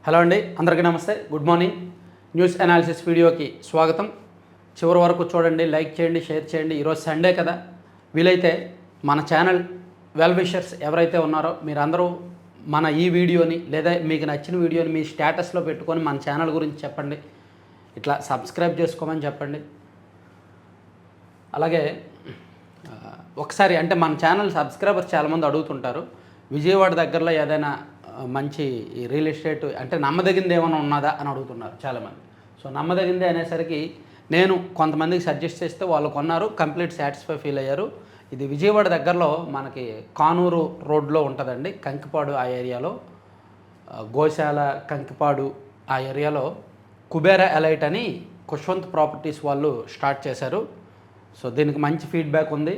Hello అండి, అందరికీ నమస్తే. Good morning. న్యూస్ అనాలిసిస్ వీడియోకి స్వాగతం. చివరి వరకు చూడండి, లైక్ చేయండి, షేర్ చేయండి. ఈరోజు సండే కదా, వీలైతే మన ఛానల్ వెల్ విషర్స్ ఎవరైతే ఉన్నారో మీరందరూ మన ఈ వీడియోని లేదా మీకు నచ్చిన వీడియోని మీ స్టేటస్లో పెట్టుకొని మన ఛానల్ గురించి చెప్పండి, ఇట్లా సబ్స్క్రైబ్ చేసుకోమని చెప్పండి. అలాగే ఒకసారి అంటే మన ఛానల్ సబ్స్క్రైబర్స్ చాలామంది అడుగుతుంటారు, విజయవాడ దగ్గరలో ఏదైనా మంచి రియల్ ఎస్టేట్ అంటే నమ్మదగింది ఏమైనా ఉన్నదా అని అడుగుతున్నారు చాలామంది. సో నమ్మదగింది అనేసరికి నేను కొంతమందికి సజెస్ట్ చేస్తే వాళ్ళు కొన్నారు, కంప్లీట్ సాటిస్ఫై ఫీల్ అయ్యారు. ఇది విజయవాడ దగ్గరలో మనకి కానూరు రోడ్లో ఉంటుందండి, కంకిపాడు ఆ ఏరియాలో, గోశాల కంకిపాడు ఆ ఏరియాలో కుబేరా ఎలైట్ అని కుష్వంత్ ప్రాపర్టీస్ వాళ్ళు స్టార్ట్ చేశారు. సో దీనికి మంచి ఫీడ్బ్యాక్ ఉంది.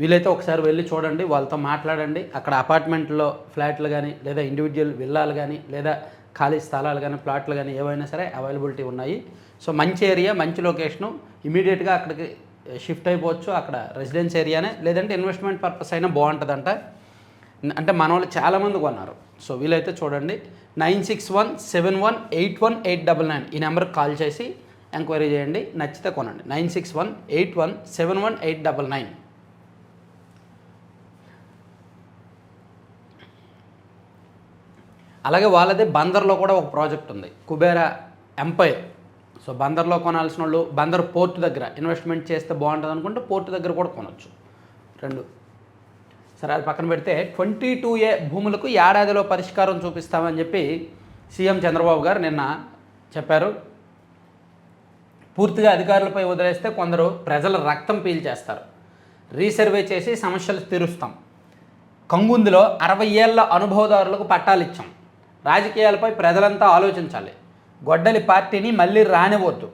వీలైతే ఒకసారి వెళ్ళి చూడండి, వాళ్ళతో మాట్లాడండి. అక్కడ అపార్ట్మెంట్లో ఫ్లాట్లు కానీ లేదా ఇండివిజువల్ విల్లాలు కానీ లేదా ఖాళీ స్థలాలు కానీ ప్లాట్లు కానీ ఏవైనా సరే అవైలబిలిటీ ఉన్నాయి. సో మంచి ఏరియా, మంచి లొకేషను, ఇమీడియట్గా అక్కడికి షిఫ్ట్ అయిపోవచ్చు. అక్కడ రెసిడెన్స్ ఏరియానే, లేదంటే ఇన్వెస్ట్మెంట్ పర్పస్ అయినా బాగుంటుందంట. అంటే మన వాళ్ళు చాలామంది కొన్నారు. సో వీలైతే చూడండి. 9617181899 ఈ నెంబర్కి కాల్ చేసి ఎంక్వైరీ చేయండి, నచ్చితే కొనండి. 9618171899. అలాగే వాళ్ళదే బందర్లో కూడా ఒక ప్రాజెక్ట్ ఉంది, కుబేరా ఎంపైర్. సో బందర్లో కొనాల్సిన వాళ్ళు బందర్ పోర్టు దగ్గర ఇన్వెస్ట్మెంట్ చేస్తే బాగుంటుంది అనుకుంటే పోర్టు దగ్గర కూడా కొనవచ్చు. రెండు సరే, అది పక్కన పెడితే 22A భూములకు ఏడాదిలో పరిష్కారం చూపిస్తామని చెప్పి సీఎం చంద్రబాబు గారు నిన్న చెప్పారు. పూర్తిగా అధికారులపై వదిలేస్తే కొందరు ప్రజల రక్తం పీల్చేస్తారు, రీసర్వే చేసి సమస్యలు తీరుస్తాం. కంగుందులో 60 ఏళ్ల అనుభవదారులకు పట్టాలు ఇచ్చాం. రాజకీయాలపై ప్రజలంతా ఆలోచించాలి. గొడ్డలి పార్టీని మళ్ళీ రానివ్వద్దు.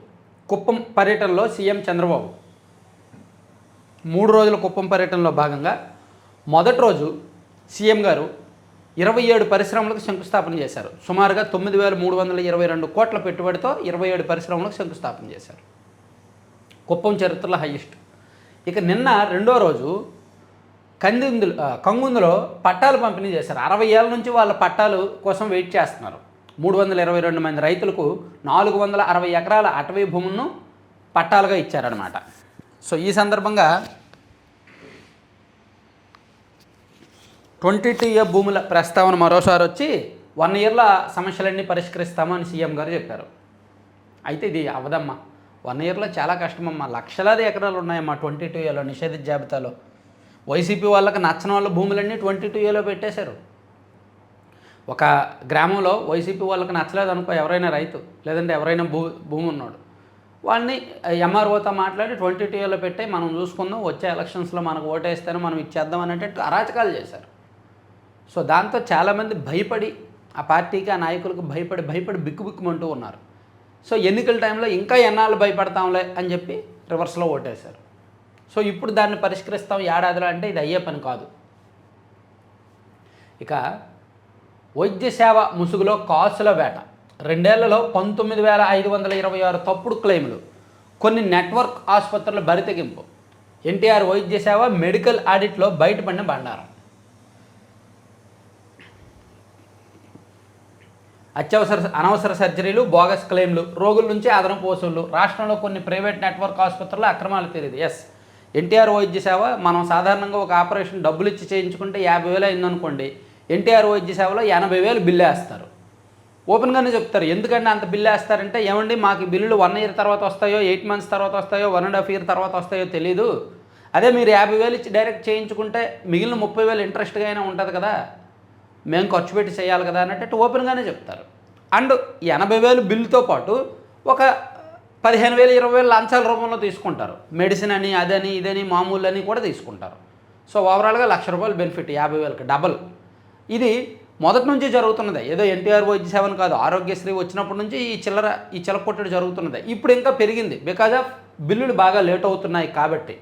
కుప్పం పర్యటనలో సీఎం చంద్రబాబు 3 రోజుల కుప్పం పర్యటనలో భాగంగా మొదటి రోజు సీఎం గారు 27 పరిశ్రమలకు శంకుస్థాపన చేశారు. సుమారుగా 9322 కోట్ల పెట్టుబడితో 27 పరిశ్రమలకు శంకుస్థాపన చేశారు. కుప్పం చరిత్రలో హైయెస్ట్. ఇక నిన్న రెండో రోజు కంగుందులో పట్టాలు పంపిణీ చేశారు. 60 ఏళ్ళ నుంచి వాళ్ళ పట్టాలు కోసం వెయిట్ చేస్తున్నారు. 322 మంది రైతులకు 460 ఎకరాల అటవీ భూములను పట్టాలుగా ఇచ్చారనమాట. సో ఈ సందర్భంగా 22A భూముల ప్రస్తావన మరోసారి వచ్చి 1 ఇయర్లో సమస్యలన్నీ పరిష్కరిస్తామని సీఎం గారు చెప్పారు. అయితే ఇది అవదమ్మా, 1 ఇయర్లో చాలా కష్టమమ్మా. లక్షలాది ఎకరాలు ఉన్నాయమ్మా 22Aలో నిషేధిత జాబితాలో. వైసీపీ వాళ్ళకి నచ్చని వాళ్ళ భూములన్నీ 22Aలో పెట్టేశారు. ఒక గ్రామంలో వైసీపీ వాళ్ళకి నచ్చలేదు అనుకో, ఎవరైనా రైతు లేదంటే ఎవరైనా భూమి ఉన్నాడు, వాళ్ళని ఎంఆర్ఓతో మాట్లాడి 22Aలో పెట్టే మనం చూసుకుందాం, వచ్చే ఎలక్షన్స్లో మనకు ఓటేస్తేనే మనం ఇచ్చేద్దాం అనేటట్టు అరాచకాలు చేశారు. సో దాంతో చాలామంది భయపడి ఆ పార్టీకి ఆ నాయకులకు భయపడి బిక్కుమంటూ ఉన్నారు. సో ఎన్నికల టైంలో ఇంకా ఎన్నాళ్ళు భయపడతాంలే అని చెప్పి రివర్స్లో ఓటేశారు. సో ఇప్పుడు దాన్ని పరిష్కరిస్తాం ఏడాదిలో అంటే ఇది అయ్యే పని కాదు. ఇక వైద్య సేవ ముసుగులో కాసుల వేట. 2 ఏళ్లలో 19,526 తప్పుడు క్లెయిములు. కొన్ని నెట్వర్క్ ఆసుపత్రుల బరితెగింపు. ఎన్టీఆర్ వైద్య సేవ మెడికల్ ఆడిట్లో బయటపడిన బండారం. అనవసర సర్జరీలు, బోగస్ క్లెయిమ్లు, రోగుల నుంచి అదనపు వసూళ్లు. రాష్ట్రంలో కొన్ని ప్రైవేట్ నెట్వర్క్ ఆసుపత్రుల్లో అక్రమాలు తెలియదు. ఎన్టీఆర్ వైద్య సేవ మనం సాధారణంగా ఒక ఆపరేషన్ డబ్బులు ఇచ్చి చేయించుకుంటే 50,000 అయిందనుకోండి, ఎన్టీఆర్ వైద్య సేవలో 80,000 బిల్లు వేస్తారు. ఓపెన్గానే చెప్తారు. ఎందుకంటే అంత బిల్లు వేస్తారంటే, ఏమండి మాకు బిల్లులు 1 ఇయర్ తర్వాత వస్తాయో, 8 మంత్స్ తర్వాత వస్తాయో, 1.5 ఇయర్ తర్వాత వస్తాయో తెలియదు. అదే మీరు 50,000 ఇచ్చి డైరెక్ట్ చేయించుకుంటే మిగిలిన 30,000 ఇంట్రెస్ట్గా అయినా ఉంటుంది కదా, మేము ఖర్చు పెట్టి చేయాలి కదా అన్నట్టు ఓపెన్గానే చెప్తారు. అండ్ 80,000 బిల్లుతో పాటు ఒక 15,000 20,000 లంచాల రూపంలో తీసుకుంటారు. మెడిసిన్ అని అదని ఇదని మామూలు అని కూడా తీసుకుంటారు. సో ఓవరాల్గా ₹1,00,000 బెనిఫిట్ 50,000కి డబల్. ఇది మొదటి నుంచి జరుగుతున్నదే, ఏదో ఎన్టీఆర్ వైద్య సేవను కాదు, ఆరోగ్యశ్రీ వచ్చినప్పటి నుంచి ఈ చిలకొట్టడి జరుగుతున్నదే. ఇప్పుడు ఇంకా పెరిగింది బికాజ్ ఆఫ్ బిల్లులు బాగా లేట్ అవుతున్నాయి కాబట్టి.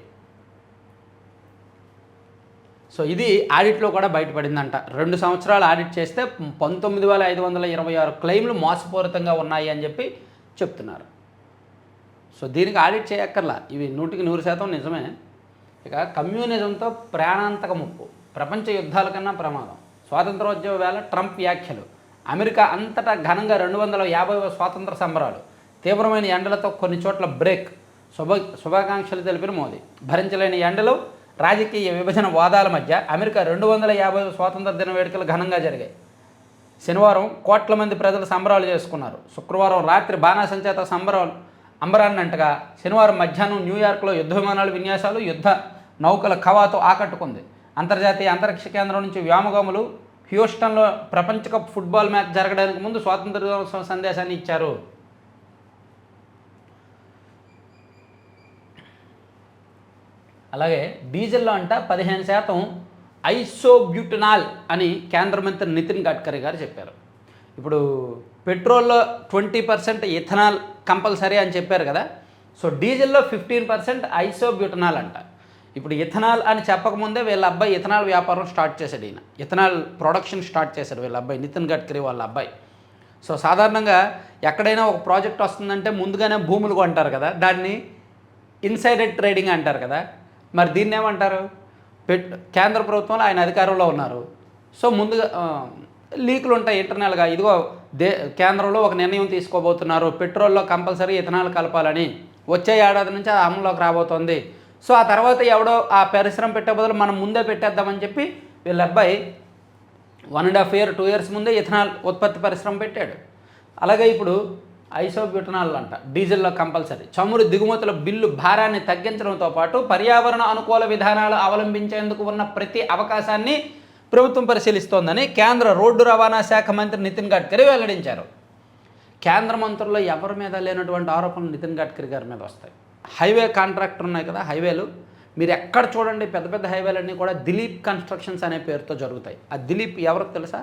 సో ఇది ఆడిట్లో కూడా బయటపడిందంట. 2 సంవత్సరాలు ఆడిట్ చేస్తే 19,526 క్లెయిమ్లు మోసపూరితంగా ఉన్నాయి అని చెప్పి చెప్తున్నారు. సో దీనికి ఆడిట్ చేయక్కర్లా, ఇవి 100% నిజమే. ఇక కమ్యూనిజంతో ప్రాణాంతక ముప్పు, ప్రపంచ యుద్ధాల కన్నా ప్రమాదం. స్వాతంత్రోద్యమ వేళ ట్రంప్ వ్యాఖ్యలు, అమెరికా అంతటా ఘనంగా 250వ స్వాతంత్ర సంబరాలు. తీవ్రమైన ఎండలతో కొన్ని చోట్ల బ్రేక్. శుభాకాంక్షలు తెలిపిన మోదీ. భరించలేని ఎండలు, రాజకీయ విభజన వాదాల మధ్య అమెరికా 250వ స్వాతంత్ర దిన వేడుకలు ఘనంగా జరిగాయి. శనివారం కోట్ల మంది ప్రజలు సంబరాలు చేసుకున్నారు. శుక్రవారం రాత్రి బాణాసంచేత సంబరాలు అంబరాన్నంటగా శనివారం మధ్యాహ్నం న్యూయార్క్లో యుద్ధ విమానాల విన్యాసాలు, యుద్ధ నౌకల కవాతు ఆకట్టుకుంది. అంతర్జాతీయ అంతరిక్ష కేంద్రం నుంచి వ్యోమగాములు హ్యూస్టన్లో ప్రపంచ కప్ ఫుట్బాల్ మ్యాచ్ జరగడానికి ముందు స్వాతంత్ర దినోత్సవ సందేశాన్ని ఇచ్చారు. అలాగే డీజిల్లో అంట 15% ఐసోబ్యూటనాల్ అని కేంద్ర మంత్రి నితిన్ గడ్కరీ గారు చెప్పారు. ఇప్పుడు పెట్రోల్లో 20% ఇథనాల్ కంపల్సరీ అని చెప్పారు కదా. సో డీజిల్లో 15% ఐసోబ్యూటనాల్ అంట. ఇప్పుడు ఇథనాల్ అని చెప్పకముందే వీళ్ళ అబ్బాయి ఇథనాల్ వ్యాపారం స్టార్ట్ చేశాడు. ఈయన ఇథనాల్ ప్రొడక్షన్ స్టార్ట్ చేశాడు వీళ్ళ అబ్బాయి, నితిన్ గడ్కరీ వాళ్ళ అబ్బాయి. సో సాధారణంగా ఎక్కడైనా ఒక ప్రాజెక్ట్ వస్తుందంటే ముందుగానే భూములు కొంటారు కదా, దాన్ని ఇన్సైడర్ ట్రేడింగ్ అంటారు కదా. మరి దీన్ని ఏమంటారు? కేంద్ర ప్రభుత్వంలో ఆయన అధికారంలో ఉన్నారు. సో ముందుగా లీకులు ఉంటాయి ఇంటర్నల్గా. ఇదిగో కేంద్రంలో ఒక నిర్ణయం తీసుకోబోతున్నారు, పెట్రోల్లో కంపల్సరీ ఇథనాల్ కలపాలని, వచ్చే ఏడాది నుంచి అది అమల్లోకి రాబోతోంది. సో ఆ తర్వాత ఎవడో ఆ పరిశ్రమ పెట్టే బదులు మనం ముందే పెట్టేద్దామని చెప్పి వీళ్ళ అబ్బాయి 1.5 year 2 years ముందే ఇథనాల్ ఉత్పత్తి పరిశ్రమ పెట్టాడు. అలాగే ఇప్పుడు ఐసోబ్యూటనాల్ అంట డీజిల్లో కంపల్సరీ. చమురు దిగుమతుల బిల్లు భారాన్ని తగ్గించడంతో పాటు పర్యావరణ అనుకూల విధానాలు అవలంబించేందుకు ఉన్న ప్రతి అవకాశాన్ని ప్రభుత్వం పరిశీలిస్తోందని కేంద్ర రోడ్డు రవాణా శాఖ మంత్రి నితిన్ గడ్కరీ వెల్లడించారు. కేంద్ర మంత్రుల్లో ఎవరి మీద లేనటువంటి ఆరోపణలు నితిన్ గడ్కరీ గారి మీద వస్తాయి. హైవే కాంట్రాక్టర్ ఉన్నాయి కదా, హైవేలు మీరు ఎక్కడ చూడండి పెద్ద పెద్ద హైవేలన్నీ కూడా దిలీప్ కన్స్ట్రక్షన్స్ అనే పేరుతో జరుగుతాయి. ఆ దిలీప్ ఎవరో తెలుసా?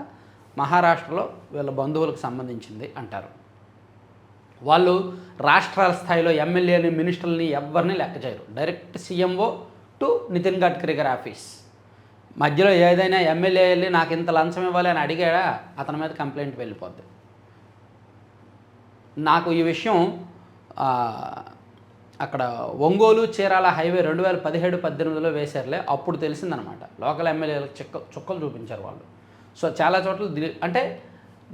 మహారాష్ట్రలో వీళ్ళ బంధువులకు సంబంధించింది అంటారు. వాళ్ళు రాష్ట్రాల స్థాయిలో ఎమ్మెల్యేని, మినిస్టర్ని ఎవరిని లెక్క చేయరు. Direct CMO to Nitin Gadkari గారి ఆఫీస్. మధ్యలో ఏదైనా ఎమ్మెల్యే వెళ్ళి నాకు ఇంత లంచం ఇవ్వాలి అని అడిగాడా అతని మీద కంప్లైంట్ వెళ్ళిపోద్ది. నాకు ఈ విషయం అక్కడ ఒంగోలు చీరాల హైవే 2017-18లో వేశారులే, అప్పుడు తెలిసిందనమాట. లోకల్ ఎమ్మెల్యేలకు చుక్కలు చూపించారు వాళ్ళు. సో చాలా చోట్ల అంటే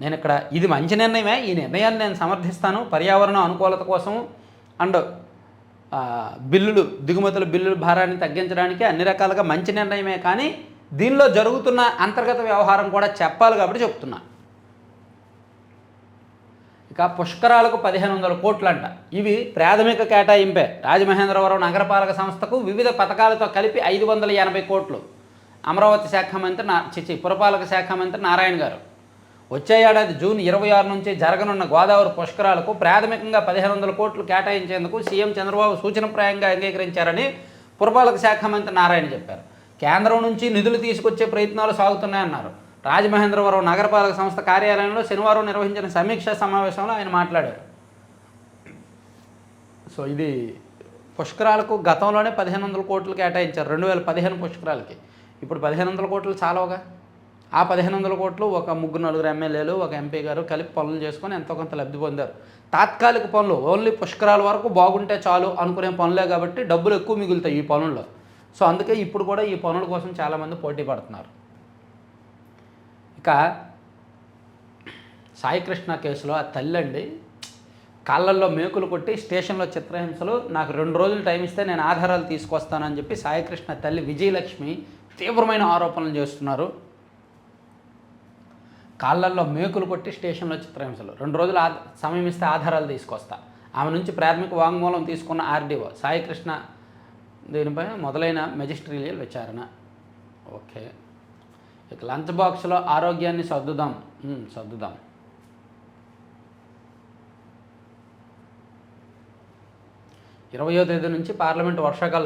నేను ఇక్కడ ఇది మంచి నిర్ణయమే, ఈ నిర్ణయాన్ని నేను సమర్థిస్తాను. పర్యావరణ అనుకూలత కోసం అండ్ దిగుమతుల బిల్లుల భారాన్ని తగ్గించడానికి అన్ని రకాలుగా మంచి నిర్ణయమే. కానీ దీనిలో జరుగుతున్న అంతర్గత వ్యవహారం కూడా చెప్పాలి కాబట్టి చెప్తున్నా. ఇక పుష్కరాలకు 1500 కోట్లంట. ఇవి ప్రాథమిక కేటాయింపే. రాజమహేంద్రవరం నగరపాలక సంస్థకు వివిధ పథకాలతో కలిపి 580 కోట్లు. అమరావతి శాఖ మంత్రి పురపాలక శాఖ మంత్రి నారాయణ గారు వచ్చే ఏడాది జూన్ 26 నుంచి జరగనున్న గోదావరి పుష్కరాలకు ప్రాథమికంగా 1500 కోట్లు కేటాయించేందుకు సీఎం చంద్రబాబు సూచనప్రాయంగా అంగీకరించారని పురపాలక శాఖ మంత్రి నారాయణ చెప్పారు. కేంద్రం నుంచి నిధులు తీసుకొచ్చే ప్రయత్నాలు సాగుతున్నాయన్నారు. రాజమహేంద్రవరం నగరపాలక సంస్థ కార్యాలయంలో శనివారం నిర్వహించిన సమీక్షా సమావేశంలో ఆయన మాట్లాడారు. సో ఇది పుష్కరాలకు గతంలోనే 1500 కోట్లు కేటాయించారు 2015 పుష్కరాలకి. ఇప్పుడు 1500 కోట్లు చాలవుగా. ఆ 1500 కోట్లు ఒక 3-4 ఎమ్మెల్యేలు, ఒక ఎంపీ గారు కలిపి పనులు చేసుకొని ఎంతో కొంత లబ్ధి పొందారు. తాత్కాలిక పనులు, ఓన్లీ పుష్కరాల వరకు బాగుంటే చాలు అనుకునే పనులే కాబట్టి డబ్బులు ఎక్కువ మిగులుతాయి ఈ పనుల్లో. సో అందుకే ఇప్పుడు కూడా ఈ పనుల కోసం చాలామంది పోటీ పడుతున్నారు. ఇక సాయికృష్ణ కేసులో ఆ తల్లండి కాళ్ళల్లో మేకులు కొట్టి స్టేషన్లో చిత్రహింసలు, నాకు 2 రోజులు టైం ఇస్తే నేను ఆధారాలు తీసుకొస్తానని చెప్పి సాయికృష్ణ తల్లి విజయలక్ష్మి తీవ్రమైన ఆరోపణలు చేస్తున్నారు. కాళ్ళల్లో మేకులు కొట్టి స్టేషన్లో చిత్రహింసలు, 2 రోజులు సమయం ఇస్తే ఆధారాలు తీసుకొస్తా. ఆమె నుంచి ప్రాథమిక వాంగ్మూలం తీసుకున్న ఆర్డీఓ సాయికృష్ణ దీనిపై మొదలైన మెజిస్ట్రియల్ విచారణ. ఓకే, ఇక లంచ్ బాక్స్లో ఆరోగ్యాన్ని సర్దుదాం. 20వ తేదీ నుంచి పార్లమెంటు వర్షాకాల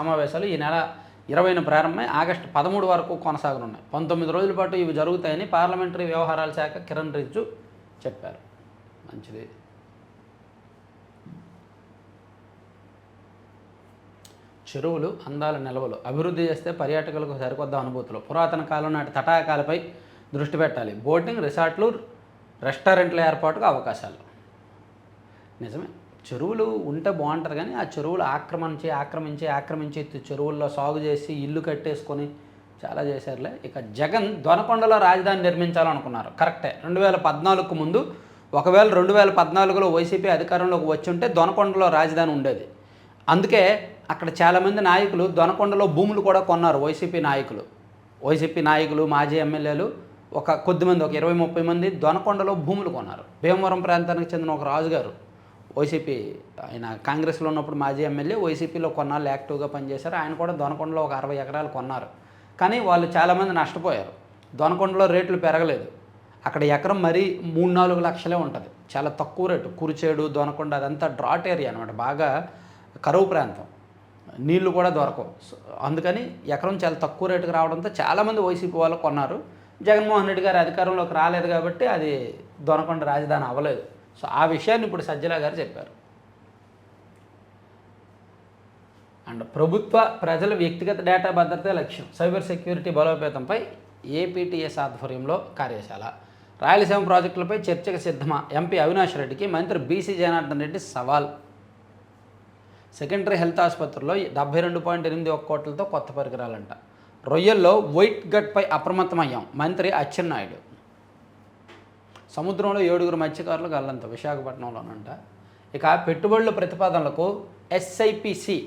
సమావేశాలు ఈ నెల 20న ప్రారంభమై ఆగస్టు 13 వరకు కొనసాగనున్నాయి. 19 రోజుల పాటు ఇవి జరుగుతాయని పార్లమెంటరీ వ్యవహారాల శాఖ కిరణ్ రిజ్జు చెప్పారు. మంచిది. చెరువులు అందాల నిల్వలు అభివృద్ధి చేస్తే పర్యాటకులకు సరికొత్త అనుభూతులు. పురాతన కాలం నాటి తటాకాలపై దృష్టి పెట్టాలి. బోటింగ్, రిసార్ట్లు, రెస్టారెంట్ల ఏర్పాటుకు అవకాశాలు. నిజమే, చెరువులు ఉంటే బాగుంటుంది. కానీ ఆ చెరువులు ఆక్రమించి చెరువుల్లో సాగు చేసి ఇల్లు కట్టేసుకొని చాలా చేశారులే. ఇక జగన్ దొనకొండలో రాజధాని నిర్మించాలనుకున్నారు. కరెక్టే. 2014కు ముందు ఒకవేళ 2014లో వైసీపీ అధికారంలోకి వచ్చి ఉంటే దొనకొండలో రాజధాని ఉండేది. అందుకే అక్కడ చాలామంది నాయకులు దొనకొండలో భూములు కూడా కొన్నారు. వైసీపీ నాయకులు మాజీ ఎమ్మెల్యేలు ఒక కొద్దిమంది, ఒక 20-30 మంది దొనకొండలో భూములు కొన్నారు. భీమవరం ప్రాంతానికి చెందిన ఒక రాజుగారు, వైసీపీ, ఆయన కాంగ్రెస్లో ఉన్నప్పుడు మాజీ ఎమ్మెల్యే, వైసీపీలో కొన్నాళ్ళు యాక్టివ్గా పనిచేశారు. ఆయన కూడా దొనకొండలో ఒక 60 ఎకరాలు కొన్నారు. కానీ వాళ్ళు చాలామంది నష్టపోయారు. దొనకొండలో రేట్లు పెరగలేదు. అక్కడ ఎకరం మరీ 3-4 లక్షలే ఉంటుంది. చాలా తక్కువ రేటు. కురిచేడు, దొనకొండ అదంతా డ్రాట్ ఏరియా అనమాట, బాగా కరువు ప్రాంతం, నీళ్లు కూడా దొరకవు. అందుకని ఎకరం చాలా తక్కువ రేటుకి రావడంతో చాలామంది వైసీపీ వాళ్ళు కొన్నారు. జగన్మోహన్ రెడ్డి గారు అధికారంలోకి రాలేదు కాబట్టి అది దొనకొండ రాజధాని అవ్వలేదు. సో ఆ విషయాన్ని ఇప్పుడు సజ్జల గారు చెప్పారు. అండ్ ప్రభుత్వ ప్రజల వ్యక్తిగత డేటా భద్రతే లక్ష్యం, సైబర్ సెక్యూరిటీ బలోపేతంపై ఏపీటీఎస్ ఆధ్వర్యంలో కార్యశాల. రాయలసీమ ప్రాజెక్టులపై చర్చకు సిద్ధమా? ఎంపీ అవినాష్ రెడ్డికి మంత్రి బీసీ జనార్దన్ రెడ్డి సవాల్. సెకండరీ హెల్త్ ఆసుపత్రిలో 72.81 కోట్లతో కొత్త పరికరాలంట. రొయ్యల్లో వైట్ గట్పై అప్రమత్తమయ్యాం, మంత్రి అచ్చెన్నాయుడు. సముద్రంలో 7 మత్స్యకారులు గల్లంత, విశాఖపట్నంలోనంట. ఇక పెట్టుబడుల ప్రతిపాదనలకు ఎస్ఐపిసి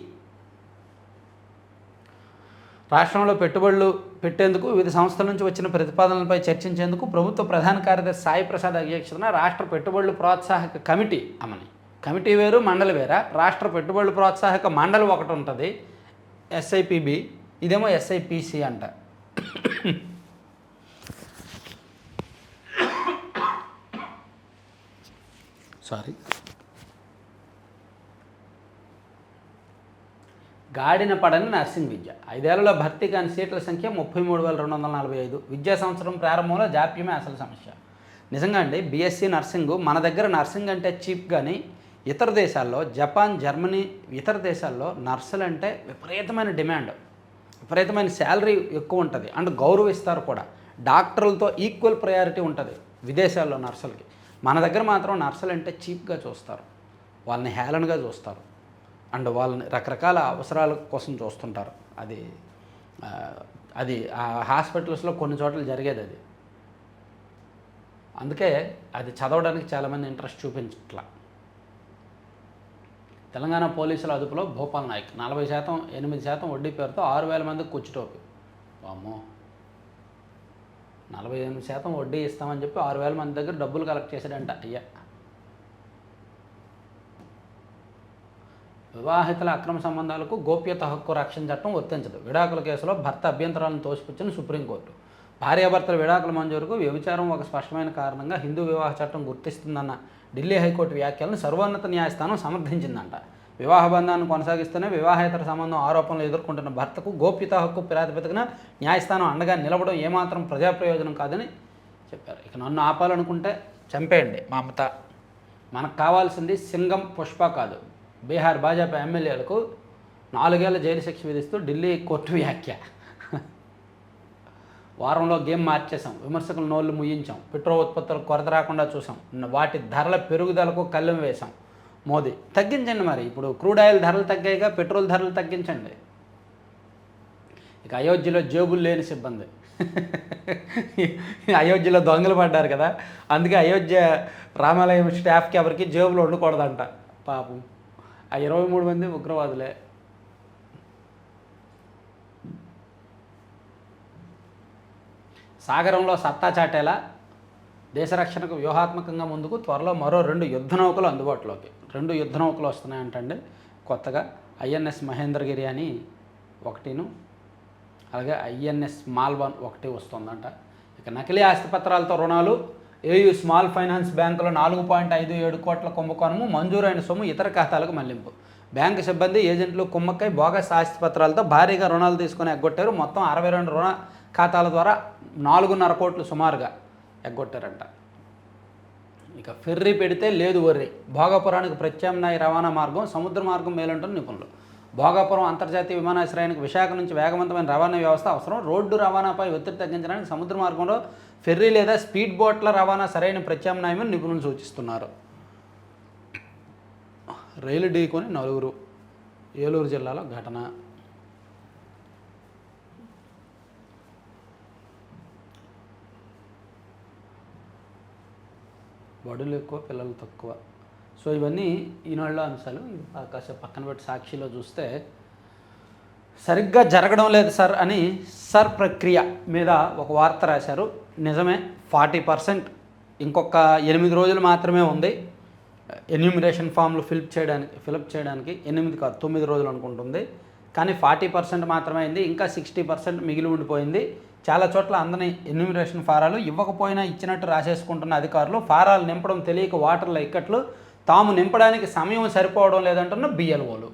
రాష్ట్రంలో పెట్టుబడులు పెట్టేందుకు వివిధ సంస్థల నుంచి వచ్చిన ప్రతిపాదనలపై చర్చించేందుకు ప్రభుత్వ ప్రధాన కార్యదర్శి సాయి ప్రసాద్ అధ్యక్షతన రాష్ట్ర పెట్టుబడులు ప్రోత్సాహక కమిటీ కమిటీ వేరు, మండలి వేరా. రాష్ట్ర పెట్టుబడులు ప్రోత్సాహక మండలి ఒకటి ఉంటుంది, ఎస్ఐపిబి, ఇదేమో ఎస్ఐపిసి అంట. సారీ. గాడిన పడని నర్సింగ్ విద్య, 5 ఏళ్లలో భర్తీ కాని సీట్ల సంఖ్య 33,245. విద్యా సంవత్సరం ప్రారంభంలో జాప్యమే అసలు సమస్య. నిజంగా అండి, బీఎస్సీ నర్సింగ్ మన దగ్గర నర్సింగ్ అంటే చీప్, కానీ ఇతర దేశాల్లో, జపాన్, జర్మనీ, ఇతర దేశాల్లో నర్సులు అంటే విపరీతమైన డిమాండ్, విపరీతమైన శాలరీ ఎక్కువ ఉంటుంది, అండ్ గౌరవిస్తారు కూడా. డాక్టర్లతో ఈక్వల్ ప్రయారిటీ ఉంటుంది విదేశాల్లో నర్సులకి. మన దగ్గర మాత్రం నర్సులు అంటే చీప్గా చూస్తారు, వాళ్ళని హేళనగా చూస్తారు, అండ్ వాళ్ళని రకరకాల అవసరాల కోసం చూస్తుంటారు. అది ఆ హాస్పిటల్స్లో కొన్ని చోట్ల జరిగేది అది. అందుకే అది చదవడానికి చాలామంది ఇంట్రెస్ట్ చూపించట్లా. తెలంగాణ పోలీసుల అదుపులో భూపాల్ నాయక్, 40%, 8% వడ్డీ పేరుతో 6,000 మందికి కుచ్చుటోపి. వామ్మో, 48% వడ్డీ ఇస్తామని చెప్పి 6,000 మంది దగ్గర డబ్బులు కలెక్ట్ చేశాడంట. అయ్యా, వివాహితుల అక్రమ సంబంధాలకు గోప్యత హక్కు రక్షణ చట్టం వర్తించదు. విడాకుల కేసులో భర్త అభ్యంతరాలను తోసిపుచ్చిన సుప్రీంకోర్టు. భార్యాభర్తల విడాకుల మంజూరుకు వ్యభిచారం ఒక స్పష్టమైన కారణంగా హిందూ వివాహ చట్టం గుర్తిస్తుందన్న ఢిల్లీ హైకోర్టు వ్యాఖ్యలను సర్వోన్నత న్యాయస్థానం సమర్థించిందంట. వివాహ బంధాన్ని కొనసాగిస్తూనే వివాహేతర సంబంధం ఆరోపణలు ఎదుర్కొంటున్న భర్తకు గోప్యత హక్కు ప్రాతిపదికన న్యాయస్థానం అండగా నిలవడం ఏమాత్రం ప్రజాప్రయోజనం కాదని చెప్పారు. ఇక నన్ను ఆపాలనుకుంటే చంపేయండి మమత, మనకు కావాల్సింది సింగం పుష్ప కాదు. బీహార్ భాజపా ఎమ్మెల్యేలకు 4 ఏళ్ల జైలు శిక్ష విధిస్తూ ఢిల్లీ కోర్టు వ్యాఖ్య. వారంలో గేమ్ మార్చేసాం, విమర్శకులు నోళ్లు ముయ్యించాం, పెట్రోల్ ఉత్పత్తులకు కొరత రాకుండా చూసాం, వాటి ధరల పెరుగుదలకు కళ్ళెం వేశాం. మోదీ తగ్గించండి, మరి ఇప్పుడు క్రూడ్ ఆయిల్ ధరలు తగ్గాయిగా, పెట్రోల్ ధరలు తగ్గించండి. ఇక అయోధ్యలో జేబులు లేని సిబ్బంది. అయోధ్యలో దొంగలు పడ్డారు కదా, అందుకే అయోధ్య రామాలయం స్టాఫ్కి ఎవరికి జేబులు ఉండకూడదంట. పాపం ఆ 23 మంది ఉగ్రవాదులే. సాగరంలో సత్తా చాటేలా దేశ రక్షణకు వ్యూహాత్మకంగా ముందుకు త్వరలో మరో 2 యుద్ధ నౌకలు అందుబాటులోకి. 2 యుద్ధ నౌకలు వస్తున్నాయంటండి కొత్తగా. ఐఎన్ఎస్ మహేంద్రగిరి అని ఒకటిను, అలాగే ఐఎన్ఎస్ మాల్వన్ ఒకటి వస్తుందంట. ఇక నకిలీ ఆస్తిపత్రాలతో రుణాలు, ఏయూ స్మాల్ ఫైనాన్స్ బ్యాంకులో 4.57 కోట్ల కుంభకోణము, మంజూరైన సొమ్ము ఇతర ఖాతాలకు మళ్లింపు. బ్యాంకు సిబ్బంది, ఏజెంట్లు కుమ్మక్కై బోగస్ ఆస్తిపత్రాలతో భారీగా రుణాలు తీసుకొని ఎగ్గొట్టారు. మొత్తం 62 రుణ ఖాతాల ద్వారా 4.5 కోట్లు సుమారుగా ఎగ్గొట్టారంట. ఇక ఫెర్రీ పెడితే లేదు వర్రి, భోగాపురానికి ప్రత్యామ్నాయ రవాణా మార్గం, సముద్ర మార్గం మేలంటున్న నిపుణులు. భోగాపురం అంతర్జాతీయ విమానాశ్రయానికి విశాఖ నుంచి వేగవంతమైన రవాణా వ్యవస్థ అవసరం. రోడ్డు రవాణాపై ఒత్తిడి తగ్గించడానికి సముద్ర మార్గంలో ఫెర్రీ లేదా స్పీడ్ బోట్ల రవాణా సరైన ప్రత్యామ్నాయమని నిపుణులు సూచిస్తున్నారు. రైలు ఢీకొని 4, ఏలూరు జిల్లాలో ఘటన. బడులు ఎక్కువ, పిల్లలు తక్కువ. సో ఇవన్నీ ఈనాడులో అంశాలు. కాసేపు పక్కన పెట్టి సాక్షిలో చూస్తే సరిగ్గా జరగడం లేదు సార్ అని సర్ ప్రక్రియ మీద ఒక వార్త రాశారు. నిజమే, 40% ఇంకొక 8 రోజులు మాత్రమే ఉంది ఎన్యూమిరేషన్ ఫామ్లు ఫిలప్ చేయడానికి. 8 కాదు 9 రోజులు అనుకుంటుంది. కానీ 40% మాత్రమే అయింది. ఇంకా 60% మిగిలి ఉండిపోయింది. చాలా చోట్ల అందని ఎన్యూమిరేషన్ ఫారాలు ఇవ్వకపోయినా ఇచ్చినట్టు రాసేసుకుంటున్న అధికారులు, ఫారాలు నింపడం తెలియక వాటర్ల ఇక్కట్లు, తాము నింపడానికి సమయం సరిపోవడం లేదంటున్న బిఎల్ఓలు,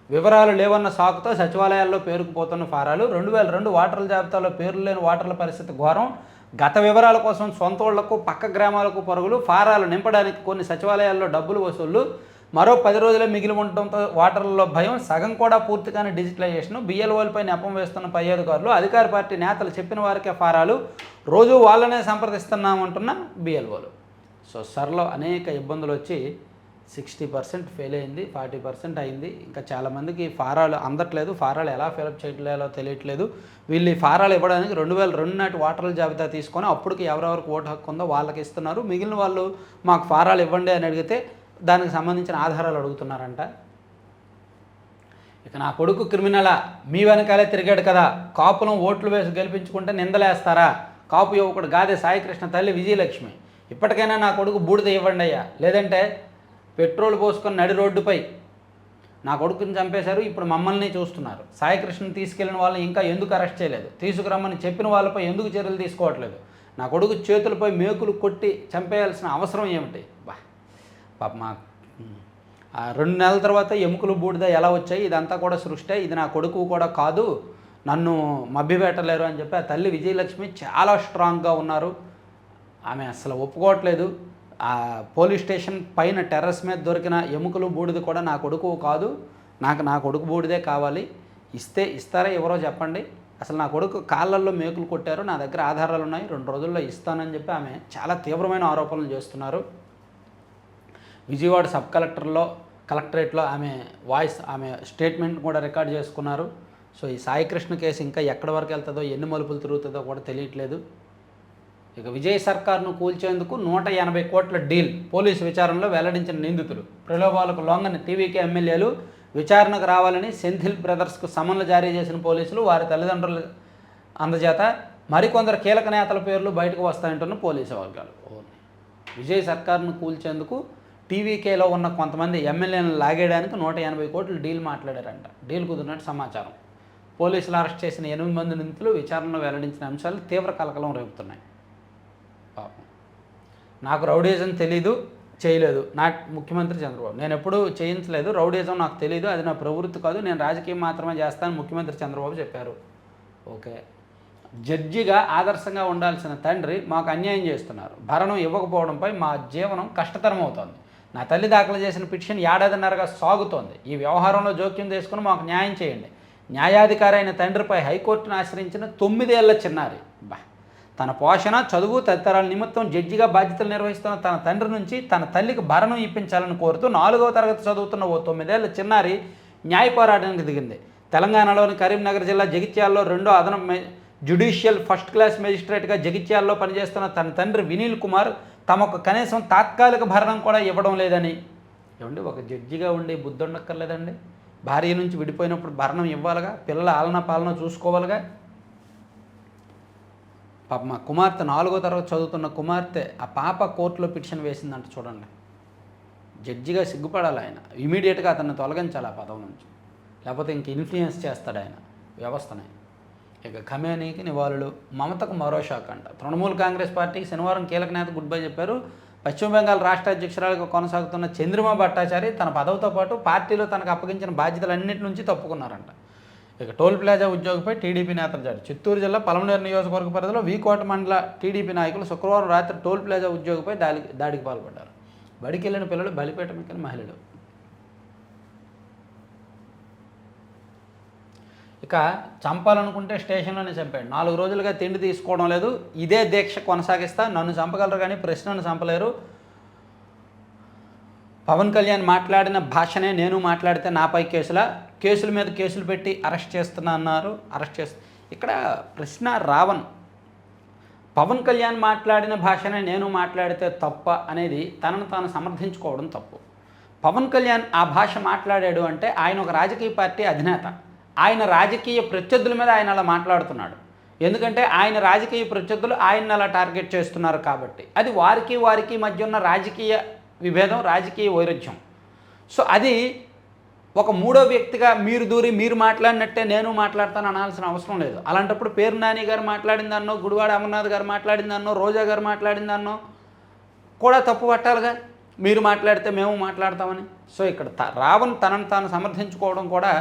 వివరాలు లేవన్న సాకుతో సచివాలయాల్లో పేరుకుపోతున్న ఫారాలు, 2002 ఓటర్ల జాబితాలో పేర్లు లేని ఓటర్ల పరిస్థితి ఘోరం, గత వివరాల కోసం సొంతోళ్లకు పక్క గ్రామాలకు పరుగులు, ఫారాలు నింపడానికి కొన్ని సచివాలయాల్లో డబ్బులు వసూళ్లు, మరో 10 రోజులే మిగిలి ఉండటంతో ఓటర్లలో భయం, సగం కూడా పూర్తిగానే డిజిటలైజేషన్, బిఎల్ఓలపై నెపం వేస్తున్న పై అధికారులు, అధికార పార్టీ నేతలు చెప్పిన వారికే ఫారాలు, రోజు వాళ్ళనే సంప్రదిస్తున్నామంటున్న బిఎల్ఓలు. సో సర్లో అనేక ఇబ్బందులు వచ్చి 60% ఫెయిల్ అయింది, 40% అయింది. ఇంకా చాలామందికి ఫారాలు అందట్లేదు, ఫారాలు ఎలా ఫిలప్ చేయలేదో తెలియట్లేదు. వీళ్ళు ఈ ఫారాలు ఇవ్వడానికి 2002 నాటి ఓటర్ల జాబితా తీసుకొని అప్పటికి ఎవరెవరికి ఓటు హక్కు ఉందో వాళ్ళకి ఇస్తున్నారు. మిగిలిన వాళ్ళు మాకు ఫారాలు ఇవ్వండి అని అడిగితే దానికి సంబంధించిన ఆధారాలు అడుగుతున్నారంట. ఇక నా కొడుకు క్రిమినలా, మీ వెనకాలే తిరిగాడు కదా, కాపులం ఓట్లు వేసి గెలిపించుకుంటే నిందలేస్తారా? కాపు యువకుడు గాదే సాయికృష్ణ తల్లి విజయలక్ష్మి, ఇప్పటికైనా నా కొడుకు బూడిద ఇవ్వండి అయ్యా, లేదంటే పెట్రోల్ పోసుకొని నడి రోడ్డుపై నా కొడుకుని చంపేశారు, ఇప్పుడు మమ్మల్ని చూస్తున్నారు. సాయికృష్ణని తీసుకెళ్లిన వాళ్ళని ఇంకా ఎందుకు అరెస్ట్ చేయలేదు? తీసుకురమ్మని చెప్పిన వాళ్ళపై ఎందుకు చర్యలు తీసుకోవట్లేదు? నా కొడుకు చేతులపై మేకులు కొట్టి చంపేయాల్సిన అవసరం ఏమిటి? పాప మా 2 నెలల తర్వాత ఎముకలు బూడిద ఎలా వచ్చాయి? ఇదంతా కూడా సృష్టి, ఇది నా కొడుకు కూడా కాదు, నన్ను మభ్యపెట్టలేరు అని చెప్పి ఆ తల్లి విజయలక్ష్మి చాలా స్ట్రాంగ్గా ఉన్నారు. ఆమె అసలు ఒప్పుకోవట్లేదు. ఆ పోలీస్ స్టేషన్ పైన టెర్రస్ మీద దొరికిన ఎముకలు బూడిద కూడా నా కొడుకు కాదు, నా కొడుకు బూడిదే కావాలి, ఇస్తారా ఎవరో చెప్పండి, అసలు నా కొడుకు కాళ్ళల్లో మేకులు కొట్టారు, నా దగ్గర ఆధారాలు ఉన్నాయి, 2 రోజుల్లో ఇస్తానని చెప్పి ఆమె చాలా తీవ్రమైన ఆరోపణలు చేస్తున్నారు. విజయవాడ సబ్ కలెక్టరేట్లో ఆమె స్టేట్మెంట్ కూడా రికార్డ్ చేసుకున్నారు. సో ఈ సాయికృష్ణ కేసు ఇంకా ఎక్కడి వరకు వెళ్తుందో, ఎన్ని మలుపులు తిరుగుతుందో కూడా తెలియట్లేదు. ఇక విజయ్ సర్కార్ను కూల్చేందుకు 180 కోట్ల డీల్, పోలీసు విచారణలో వెల్లడించిన నిందితులు, ప్రలోభాలకు లొంగని టీవీకే ఎమ్మెల్యేలు విచారణకు రావాలని సెంథిల్ బ్రదర్స్కు సమన్లు జారీ చేసిన పోలీసులు, వారి తల్లిదండ్రుల అందజేత మరికొందరు కీలక నేతల పేర్లు బయటకు వస్తాయంటున్న పోలీసు వర్గాలు. విజయ్ సర్కార్ను కూల్చేందుకు టీవీకేలో ఉన్న కొంతమంది ఎమ్మెల్యేలను లాగేయడానికి 180 కోట్ల డీల్ మాట్లాడారంట. డీల్ కుదిరినట్టు సమాచారం. పోలీసులు అరెస్ట్ చేసిన 8 మంది నిందితులు విచారణలో వెల్లడించిన అంశాలు తీవ్ర కలకలం రేపుతున్నాయి. పాపం, నాకు రౌడీజం తెలీదు, చేయలేదు నా ముఖ్యమంత్రి చంద్రబాబు, నేను ఎప్పుడూ చేయించలేదు, రౌడీజం నాకు తెలీదు, అది నా ప్రవృత్తి కాదు, నేను రాజకీయం మాత్రమే చేస్తాను ముఖ్యమంత్రి చంద్రబాబు చెప్పారు. ఓకే, జడ్జిగా ఆదర్శంగా ఉండాల్సిన తండ్రి మాకు అన్యాయం చేస్తున్నారు, భరణం ఇవ్వకపోవడంపై మా జీవనం కష్టతరం అవుతోంది, నా తల్లి దాఖలు చేసిన పిటిషన్ 1.5 ఏళ్లుగా సాగుతోంది, ఈ వ్యవహారంలో జోక్యం చేసుకుని మాకు న్యాయం చేయండి. న్యాయాధికారి అయిన తండ్రిపై హైకోర్టును ఆశ్రయించిన 9 ఏళ్ల చిన్నారి, తన పోషణ, చదువు తదితరాల నిమిత్తం జడ్జిగా బాధ్యతలు నిర్వహిస్తున్న తన తండ్రి నుంచి తన తల్లికి భరణం ఇప్పించాలని కోరుతూ 4వ తరగతి చదువుతున్న ఓ 9 ఏళ్ల చిన్నారి న్యాయ పోరాటానికి దిగింది. తెలంగాణలోని కరీంనగర్ జిల్లా జగిత్యాలలో 2వ అదనపు జ్యుడిషియల్ ఫస్ట్ క్లాస్ మేజిస్ట్రేట్గా జగిత్యాలలో పనిచేస్తున్న తన తండ్రి వినీల్ కుమార్ తమకు కనీసం తాత్కాలిక భరణం కూడా ఇవ్వడం లేదని. ఏమండి, ఒక జడ్జిగా ఉండి బుద్ధి ఉండక్కర్లేదండి? భార్య నుంచి విడిపోయినప్పుడు భరణం ఇవ్వాలిగా, పిల్లల ఆలన పాలన చూసుకోవాలిగా. పాప మా కుమార్తె 4వ తరగతి చదువుతున్న కుమార్తె, ఆ పాప కోర్టులో పిటిషన్ వేసిందంట. చూడండి, జడ్జిగా సిగ్గుపడాలి ఆయన, ఇమీడియట్గా అతన్ని తొలగించాలి ఆ పదవి నుంచి, లేకపోతే ఇంక ఇన్ఫ్లుయెన్స్ చేస్తాడు ఆయన వ్యవస్థని. ఇక ఖమేనీకి నివాళులు, మమతకు మరో షాక్ అంట. తృణమూల్ కాంగ్రెస్ పార్టీకి శనివారం కీలక నేత గుడ్ బై చెప్పారు. పశ్చిమ బెంగాల్ రాష్ట్ర అధ్యక్షురాలుగా కొనసాగుతున్న చంద్రిమా భట్టాచారి తన పదవితో పాటు పార్టీలో తనకు అప్పగించిన బాధ్యతలన్నింటి నుంచి తప్పుకున్నారంట. ఇక టోల్ ప్లాజా ఉద్యోగిపై టీడీపీ నేతలు దాడి. చిత్తూరు జిల్లా పలమనేరు నియోజకవర్గ పరిధిలో వీకోట మండల టీడీపీ నాయకులు శుక్రవారం రాత్రి టోల్ ప్లాజా ఉద్యోగిపై దాడికి పాల్పడ్డారు. బడికి వెళ్ళిన పిల్లలు, బలిపీఠమిక్కిన మహిళలు. ఇక చంపాలనుకుంటే స్టేషన్లోనే చంపాడు, 4 రోజులుగా తిండి తీసుకోవడం లేదు, ఇదే దీక్ష కొనసాగిస్తా, నన్ను చంపగలరు కానీ ప్రశ్నను చంపలేరు, పవన్ కళ్యాణ్ మాట్లాడిన భాషనే నేను మాట్లాడితే నాపై కేసుల మీద కేసులు పెట్టి అరెస్ట్ చేస్తున్నా అన్నారు. ఇక్కడ ప్రశ్న రావణ్ పవన్ కళ్యాణ్ మాట్లాడిన భాషనే నేను మాట్లాడితే తప్ప అనేది తనను తాను సమర్థించుకోవడం తప్పు. పవన్ కళ్యాణ్ ఆ భాష మాట్లాడాడు అంటే ఆయన ఒక రాజకీయ పార్టీ అధినేత. ఆయన రాజకీయ ప్రత్యర్థుల మీద ఆయన అలా మాట్లాడుతున్నాడు. ఎందుకంటే ఆయన రాజకీయ ప్రత్యర్థులు ఆయన్ని అలా టార్గెట్ చేస్తున్నారు కాబట్టి. అది వారికి మధ్య ఉన్న రాజకీయ విభేదం, రాజకీయ వైరుధ్యం. సో అది ఒక మూడో వ్యక్తిగా మీరు దూరి మీరు మాట్లాడినట్టే నేను మాట్లాడతాను అనాల్సిన అవసరం లేదు. అలాంటప్పుడు పేరు నాని గారు మాట్లాడిందన్నో, గుడివాడ అమర్నాథ్ గారు మాట్లాడిందన్నో, రోజా గారు మాట్లాడిందన్నో కూడా తప్పు పట్టాలిగా. మీరు మాట్లాడితే మేము మాట్లాడతామని. సో ఇక్కడ రావణ్ తనను తాను సమర్థించుకోవడం కూడా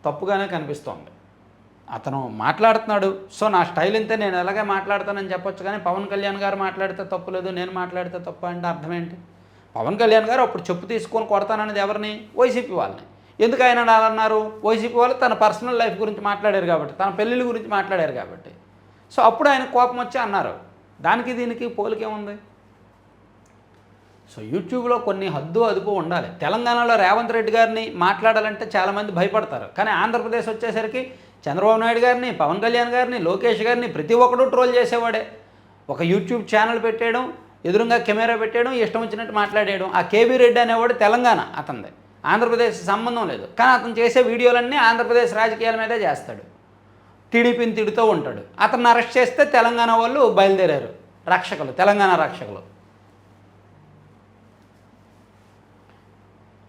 తప్పుగానే కనిపిస్తోంది. అతను మాట్లాడుతున్నాడు, సో నా స్టైల్ ఇంతే, నేను ఎలాగే మాట్లాడతానని చెప్పొచ్చు. కానీ పవన్ కళ్యాణ్ గారు మాట్లాడితే తప్పు లేదు, నేను మాట్లాడితే తప్పు అంటే అర్థం ఏంటి? పవన్ కళ్యాణ్ గారు అప్పుడు చెప్పు తీసుకొని కొడతాననేది ఎవరిని? వైసీపీ వాళ్ళని. ఎందుకు ఆయన అన్నారు? వైసీపీ వాళ్ళు తన పర్సనల్ లైఫ్ గురించి మాట్లాడారు కాబట్టి, తన పెళ్ళిళ్ళ గురించి మాట్లాడారు కాబట్టి. సో అప్పుడు ఆయన కోపం వచ్చి అన్నారు. దానికి దీనికి పోలికేముంది? సో యూట్యూబ్లో కొన్ని హద్దు అదుపు ఉండాలి. తెలంగాణలో రేవంత్ రెడ్డి గారిని మాట్లాడాలంటే చాలామంది భయపడతారు. కానీ ఆంధ్రప్రదేశ్ వచ్చేసరికి చంద్రబాబు నాయుడు గారిని, పవన్ కళ్యాణ్ గారిని, లోకేష్ గారిని ప్రతి ఒక్కడు ట్రోల్ చేసేవాడే. ఒక యూట్యూబ్ ఛానల్ పెట్టేయడం, ఎదురుగా కెమెరా పెట్టేయడం, ఇష్టం వచ్చినట్టు మాట్లాడేయడం. ఆ కేవీ రెడ్డి అనేవాడు తెలంగాణ, అతనిది ఆంధ్రప్రదేశ్ సంబంధం లేదు. కానీ అతను చేసే వీడియోలన్నీ ఆంధ్రప్రదేశ్ రాజకీయాల మీదే చేస్తాడు. టీడీపీని తిడుతూ ఉంటాడు. అతన్ని అరెస్ట్ చేస్తే తెలంగాణ వాళ్ళు బయలుదేరారు, రక్షకులు, తెలంగాణ రక్షకులు.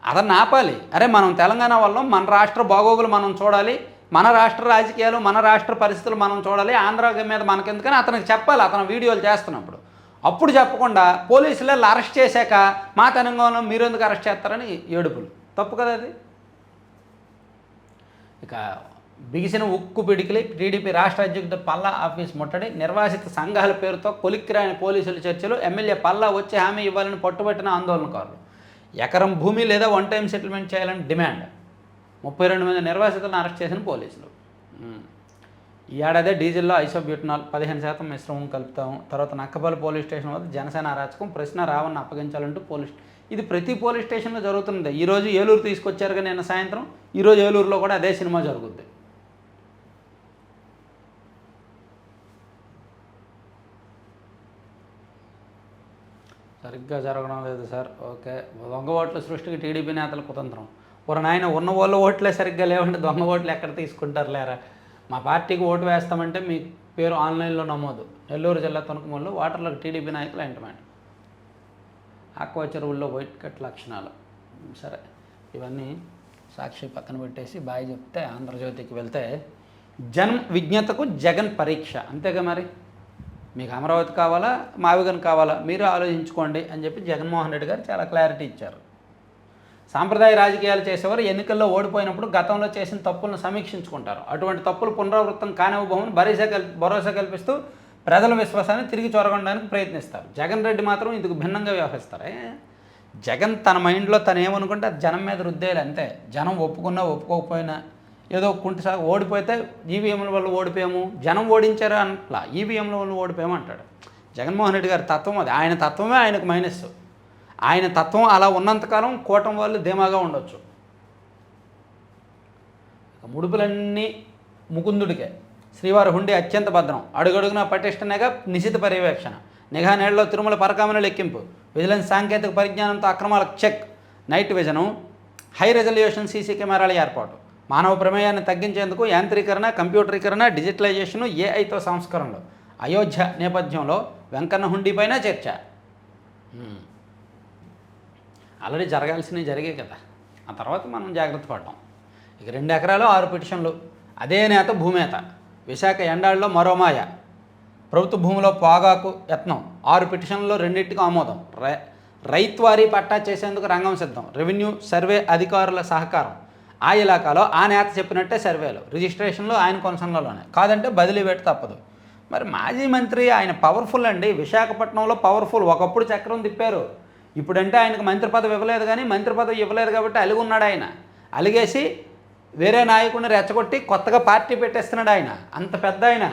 అతన్ని ఆపాలి. అరే మనం తెలంగాణ వాళ్ళం, మన రాష్ట్ర బాగోగులు మనం చూడాలి, మన రాష్ట్ర రాజకీయాలు, మన రాష్ట్ర పరిస్థితులు మనం చూడాలి, ఆంధ్ర మీద మనకెందుకని అతనికి చెప్పాలి. అతను వీడియోలు చేస్తున్నప్పుడు అప్పుడు చెప్పకుండా పోలీసులు అరెస్ట్ చేశాక మా తెలంగాణలో మీరు ఎందుకు అరెస్ట్ చేస్తారని ఏడుపులు. తప్పు కదా అది. ఇక బిగిసిన ఉక్కు పిడికిలి టీడీపీ రాష్ట్ర అధ్యక్షుడు పల్లా ఆఫీస్ ముట్టడి, నిర్వాసిత సంఘాల పేరుతో కొలిక్కిరాని పోలీసుల చర్చలు, ఎమ్మెల్యే పల్లా వచ్చి హామీ ఇవ్వాలని పట్టుబట్టిన ఆందోళనకారులు, ఎకరం భూమి లేదా వన్ టైం సెటిల్మెంట్ చేయాలని డిమాండ్, 32 మంది నిర్వాసితులను అరెస్ట్ చేసిన పోలీసులు. ఈ ఏడాదే డీజిల్లో ఐసోబ్యూటనాల్ 15% మిశ్రమం కలుపుతాం. తర్వాత నక్కపల్లి పోలీస్ స్టేషన్ వద్ద జనసేన అరాచకం, ప్రశ్న రావణ్ని అప్పగించాలంటూ పోలీస్. ఇది ప్రతి పోలీస్ స్టేషన్లో జరుగుతుంది. ఈరోజు ఏలూరు తీసుకొచ్చారుగా నిన్న సాయంత్రం, ఈరోజు ఏలూరులో కూడా అదే సినిమా జరుగుద్ది. సరిగ్గా జరగడం లేదు సార్. ఓకే, దొంగ ఓట్ల సృష్టికి టీడీపీ నేతల కుతంత్రం. నాయన ఉన్న వాళ్ళు ఓట్లే సరిగ్గా లేవంటే దొంగ ఓట్లు ఎక్కడ తీసుకుంటారు లేరా? మా పార్టీకి ఓటు వేస్తామంటే మీ పేరు ఆన్లైన్లో నమోదు. నెల్లూరు జిల్లా తణుకుమల్లో వాటర్లకు టీడీపీ నాయకులు ఎంటమెంట్. ఆక్వా చెరువుల్లో వైట్ కట్ లక్షణాలు. సరే, ఇవన్నీ సాక్షి పక్కన పెట్టేసి బాయ్ చెప్తే ఆంధ్రజ్యోతికి వెళ్తే, జనం విజ్ఞతకు జగన్ పరీక్ష. అంతేగా మరి, మీకు అమరావతి కావాలా, మావిగన్ కావాలా, మీరు ఆలోచించుకోండి అని చెప్పి జగన్మోహన్ రెడ్డి గారు చాలా క్లారిటీ ఇచ్చారు. సాంప్రదాయ రాజకీయాలు చేసేవారు ఎన్నికల్లో ఓడిపోయినప్పుడు గతంలో చేసిన తప్పులను సమీక్షించుకుంటారు. అటువంటి తప్పులు పునరావృతం కానివ్వబోమని భరోసా కల్పిస్తూ ప్రజల విశ్వాసాన్ని తిరిగి చొరగొనడానికి ప్రయత్నిస్తారు. జగన్ రెడ్డి మాత్రం ఇందుకు భిన్నంగా వ్యవహరిస్తారు. జగన్ తన మైండ్లో తను ఏమనుకుంటే అది జనం మీద రుద్దేయాలి అంతే. జనం ఒప్పుకున్నా ఒప్పుకోకపోయినా ఏదో కుంటి సాగు ఓడిపోతే ఈవీఎంల వల్ల ఓడిపోయాము, జనం ఓడించారు అట్లా ఈవీఎంల వల్ల ఓడిపోయాము అంటాడు. జగన్మోహన్ రెడ్డి గారి తత్వం అది. ఆయన తత్వమే ఆయనకు మైనస్. ఆయన తత్వం అలా ఉన్నంతకాలం కూటమి వాళ్ళు ధీమాగా ఉండొచ్చు. ముడుపులన్నీ ముకుందుడికే. శ్రీవారి హుండీ అత్యంత భద్రం, అడుగడుగునా పటిష్టనగా నిశిత పర్యవేక్షణ, నిఘా నేళ్లలో తిరుమల పరకామణి లెక్కింపు, విజిలెన్స్ సాంకేతిక పరిజ్ఞానంతో అక్రమాలకు check, night vision, high resolution CC కెమెరాల ఏర్పాటు, మానవ ప్రమేయాన్ని తగ్గించేందుకు యాంత్రీకరణ, కంప్యూటరీకరణ, డిజిటలైజేషను, ఏఐతో సంస్కరణలు, అయోధ్య నేపథ్యంలో వెంకన్న హుండీపైన చర్చ. ఆల్రెడీ జరగాల్సినవి జరిగాయి కదా, ఆ తర్వాత మనం జాగ్రత్త పడ్డాం. ఇక 2 ఎకరాలు 6 పిటిషన్లు, అదే నేత భూమేత, విశాఖ ఎండాళ్ళలో మరో మాయ, ప్రభుత్వ భూమిలో పాగాకు యత్నం, 6 పిటిషన్లలో 2టికి ఆమోదం, రైత్వారీ పట్టా చేసేందుకు రంగం సిద్ధం, రెవెన్యూ సర్వే అధికారుల సహకారం, ఆ ఇలాకాలో ఆ నేత చెప్పినట్టే సర్వేలు, రిజిస్ట్రేషన్లో ఆయన కొనసాగలోనే, కాదంటే బదిలీ వేట తప్పదు. మరి మాజీ మంత్రి ఆయన పవర్ఫుల్ అండి, విశాఖపట్నంలో పవర్ఫుల్. ఒకప్పుడు చక్రం తిప్పారు, ఇప్పుడంటే ఆయనకు మంత్రి పదవి ఇవ్వలేదు. కానీ మంత్రి పదవి ఇవ్వలేదు కాబట్టి అలిగున్నాడు ఆయన. అలిగేసి వేరే నాయకుడిని రెచ్చగొట్టి కొత్తగా పార్టీ పెట్టేస్తున్నాడు ఆయన, అంత పెద్ద ఆయన.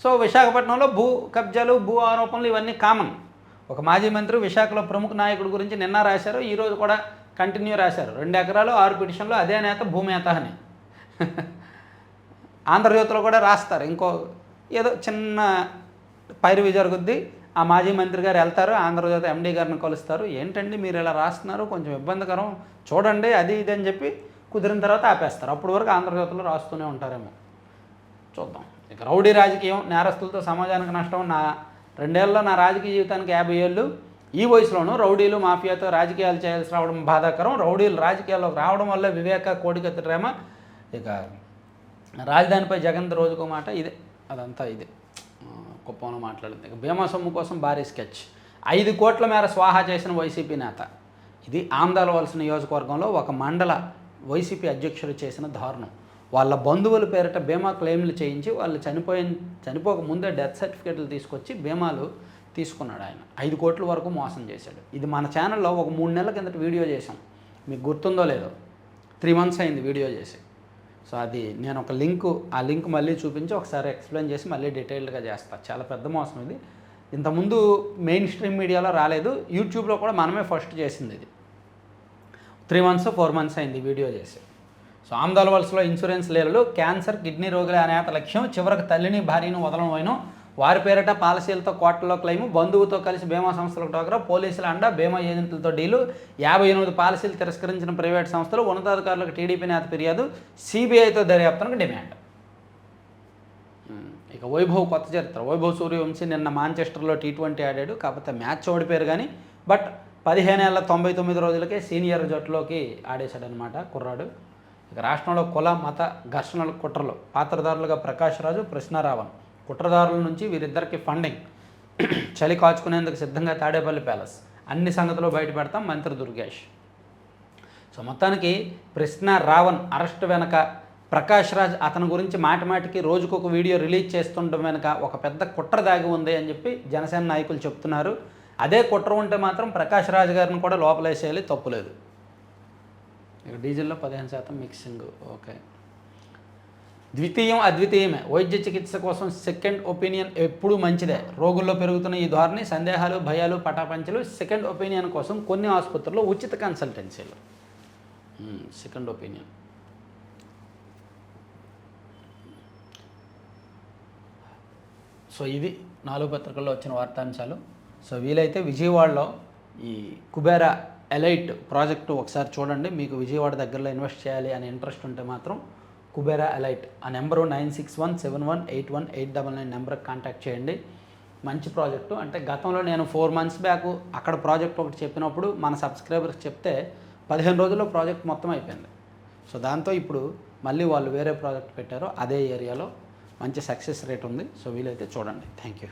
సో విశాఖపట్నంలో భూ కబ్జాలు, భూ ఆరోపణలు ఇవన్నీ కామన్. ఒక మాజీ మంత్రి విశాఖలో ప్రముఖ నాయకుడి గురించి నిన్న రాశారు, ఈరోజు కూడా కంటిన్యూ రాశారు. 2 ఎకరాలు 6 పిటిషన్లు, అదే నేత భూమేత అని. ఆంధ్రజ్యోతిలో కూడా రాస్తారు. ఇంకో ఏదో చిన్న పైరవి జరుగుద్ది. ఆ మాజీ మంత్రి గారు వెళ్తారు, ఆంధ్రజ్యోతి ఎండీ గారిని కలుస్తారు. ఏంటండి మీరు ఇలా రాస్తున్నారు, కొంచెం ఇబ్బందికరం చూడండి అది ఇది అని చెప్పి కుదిరిన తర్వాత ఆపేస్తారు. అప్పటి వరకు ఆంధ్రజ్యోతిలో రాస్తూనే ఉంటారేమో చూద్దాం. ఇక రౌడీ రాజకీయం, నేరస్తులతో సమాజానికి నష్టం. 2 ఏళ్ళలో నా రాజకీయ జీవితానికి 50 ఏళ్ళు. ఈ వయసులోనూ రౌడీలు మాఫియాతో రాజకీయాలు చేయాల్సి రావడం బాధాకరం. రౌడీలు రాజకీయాల్లోకి రావడం వల్ల వివేక కోడికత్తి డ్రామా. ఇక రాజధానిపై జగన్ రోజుకో మాట. ఇదే అదంతా ఇదే కుప్పంలో మాట్లాడింది. ఇక భీమా సొమ్ము కోసం భారీ స్కెచ్. 5 కోట్ల మేర స్వాహా చేసిన వైసీపీ నేత. ఇది ఆందాలవలస నియోజకవర్గంలో ఒక మండల వైసీపీ అధ్యక్షుడు చేసిన దారుణం. వాళ్ళ బంధువుల పేరిట బీమా క్లెయిమ్లు చేయించి వాళ్ళు చనిపోక ముందే డెత్ సర్టిఫికేట్లు తీసుకొచ్చి బీమాలు తీసుకున్నాడు ఆయన. 5 కోట్ల వరకు మోసం చేశాడు. ఇది మన ఛానల్లో ఒక 3 నెలల కిందట వీడియో చేశాం, మీకు గుర్తుందో లేదో. 3 months అయింది వీడియో చేసి. సో అది నేను ఒక ఆ లింక్ మళ్ళీ చూపించి ఒకసారి ఎక్స్ప్లెయిన్ చేసి మళ్ళీ డీటెయిల్డ్గా చేస్తాను. చాలా పెద్ద మోసం ఇది. ఇంతకుముందు మెయిన్ స్ట్రీమ్ మీడియాలో రాలేదు, యూట్యూబ్లో కూడా మనమే ఫస్ట్ చేసింది ఇది. 3 months 4 months అయింది వీడియో చేసి. సో ఆమ్దాలవలసలో ఇన్సూరెన్స్ లేలలు, క్యాన్సర్ కిడ్నీ రోగుల అనేత లక్ష్యం. చివరికి తల్లిని భార్యను వదలమైనా వారి పేరిట పాలసీలతో కోట్లలో క్లెయిము. బంధువుతో కలిసి బీమా సంస్థలకు టోకరా, పోలీసుల అండ, బీమా ఏజెంట్లతో డీలు. 58 పాలసీలు తిరస్కరించిన ప్రైవేట్ సంస్థలు. ఉన్నతాధికారులకు టీడీపీ నేత ఫిర్యాదు. సిబిఐతో దర్యాప్తునకు డిమాండ్. ఇక వైభవ్ కొత్త చరిత్ర. వైభవ్ సూర్యవంశీ నిన్న మాంచెస్టర్లో T20 ఆడాడు. కాకపోతే మ్యాచ్ ఓడిపోయారు కానీ, బట్ 15 ఏళ్ల 99 రోజులకే సీనియర్ జట్టులోకి ఆడేశాడనమాట కుర్రాడు. ఇక రాష్ట్రంలో కుల మత ఘర్షణల కుట్రలు. పాత్రదారులుగా ప్రకాష్ రాజు, కృష్ణారావణ్. కుట్రదారుల నుంచి వీరిద్దరికి ఫండింగ్. చలి కాచుకునేందుకు సిద్ధంగా తాడేపల్లి ప్యాలెస్. అన్ని సంగతులు బయట పెడతాం మంత్రి దుర్గేష్. సో మొత్తానికి కృష్ణారావణ్ అరెస్ట్ వెనక ప్రకాష్ రాజ్ అతని గురించి మాటిమాటికి రోజుకొక వీడియో రిలీజ్ చేస్తుండడం వెనక ఒక పెద్ద కుట్ర దాగి ఉంది అని చెప్పి జనసేన నాయకులు చెప్తున్నారు. అదే కుట్ర ఉంటే మాత్రం ప్రకాష్ రాజ్ గారిని కూడా లోపలేసేయాలి, తప్పులేదు. ఇక డీజిల్లో 15% మిక్సింగ్. ఓకే, ద్వితీయం అద్వితీయమే. వైద్య చికిత్స కోసం సెకండ్ ఒపీనియన్ ఎప్పుడూ మంచిదే. రోగుల్లో పెరుగుతున్న ఈ ధోరణి, సందేహాలు, భయాలు, పటాపంచలు. సెకండ్ ఒపీనియన్ కోసం కొన్ని ఆసుపత్రుల్లో ఉచిత కన్సల్టెన్సీలు. Second opinion. సో ఇది 4 పత్రికల్లో వచ్చిన వార్తాంశాలు. సో వీలైతే విజయవాడలో ఈ కుబేరా ఎలైట్ ప్రాజెక్టు ఒకసారి చూడండి. మీకు విజయవాడ దగ్గరలో ఇన్వెస్ట్ చేయాలి అనే ఇంట్రెస్ట్ ఉంటే మాత్రం కుబేరా ఎలైట్ ఆ నెంబరు 9617181899 నెంబర్కి కాంటాక్ట్ చేయండి. మంచి ప్రాజెక్టు. అంటే గతంలో నేను 4 months బ్యాక్ అక్కడ ప్రాజెక్ట్ ఒకటి చెప్పినప్పుడు మన సబ్స్క్రైబర్స్ చెప్తే 15 రోజుల్లో ప్రాజెక్ట్ మొత్తం అయిపోయింది. సో దాంతో ఇప్పుడు మళ్ళీ వాళ్ళు వేరే ప్రాజెక్ట్ పెట్టారు అదే ఏరియాలో. మంచి సక్సెస్ రేట్ ఉంది. సో వీలైతే చూడండి. Thank you.